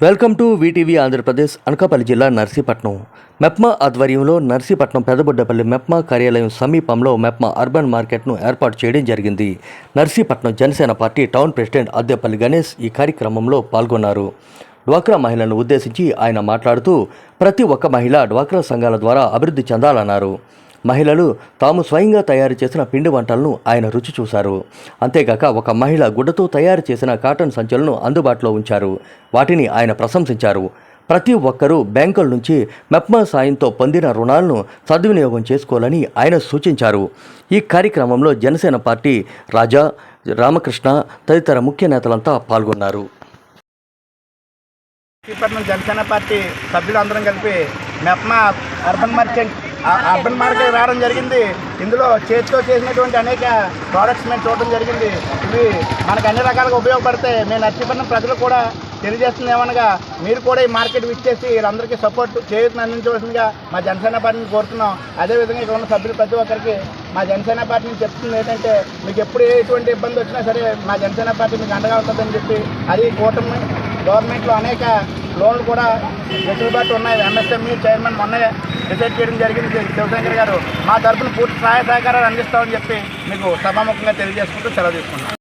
Welcome to VTV Andhra Pradesh. Anakapalli జిల్లా నర్సీపట్నం మెప్మా ఆధ్వర్యంలో నర్సీపట్నం పెదబొడ్డపల్లి మెప్మా కార్యాలయం సమీపంలో మెప్మా అర్బన్ మార్కెట్ను ఏర్పాటు చేయడం జరిగింది. Narsipatnam Janasena party town president Addepalli Ganesh ఈ కార్యక్రమంలో పాల్గొన్నారు. డ్వాక్రా మహిళలను ఉద్దేశించి ఆయన మాట్లాడుతూ ప్రతి ఒక్క మహిళ డ్వాక్రా సంఘాల ద్వారా అభివృద్ధి చెందాలన్నారు. మహిళలు తాము స్వయంగా తయారు చేసిన పిండి వంటలను ఆయన రుచి చూశారు. అంతేగాక ఒక మహిళ గుడ్డతో తయారు చేసిన కాటన్ సంచులను అందుబాటులో ఉంచారు. వాటిని ఆయన ప్రశంసించారు. ప్రతి ఒక్కరూ బ్యాంకుల నుంచి మెప్మా సాయంతో పొందిన రుణాలను సద్వినియోగం చేసుకోవాలని ఆయన సూచించారు. ఈ కార్యక్రమంలో జనసేన పార్టీ రాజా, రామకృష్ణ తదితర ముఖ్య నేతలంతా పాల్గొన్నారు. జనసేన పార్టీ సభ్యులందరం కలిపి మెప్మా అర్బన్ మార్కెట్ రావడం జరిగింది. ఇందులో చేతితో చేసినటువంటి అనేక ప్రోడక్ట్స్ మేము చూడడం జరిగింది. ఇవి మనకు అన్ని రకాలుగా ఉపయోగపడతాయి. మేము నర్సీపట్నం ప్రజలు కూడా తెలియజేస్తుంది ఏమనగా మీరు కూడా ఈ మార్కెట్ విచ్చేసి వీళ్ళందరికీ సపోర్ట్ చేయూతను అందించవలసిందిగా మా జనసేన పార్టీని కోరుతున్నాం. అదేవిధంగా ఇక్కడ ఉన్న సభ్యులు ప్రతి ఒక్కరికి మా జనసేన పార్టీని చెప్తుంది ఏంటంటే మీకు ఎప్పుడు ఎటువంటి ఇబ్బంది వచ్చినా సరే మా జనసేన పార్టీ మీకు అండగా ఉంటుందని చెప్పి, అది కూటమి గవర్నమెంట్లో అనేక లోన్లు కూడా వెసులుబాటు ఉన్నాయి. ఎంఎస్ఎంఈ చైర్మన్ మొన్న డిసైడ్ చేయడం జరిగింది శివశంకర్ గారు. మా తరఫున పూర్తి సహాయ సహకారాలు అందిస్తామని చెప్పి మీకు సభాముఖంగా తెలియజేసుకుంటూ సెలవు తీసుకుంటాం.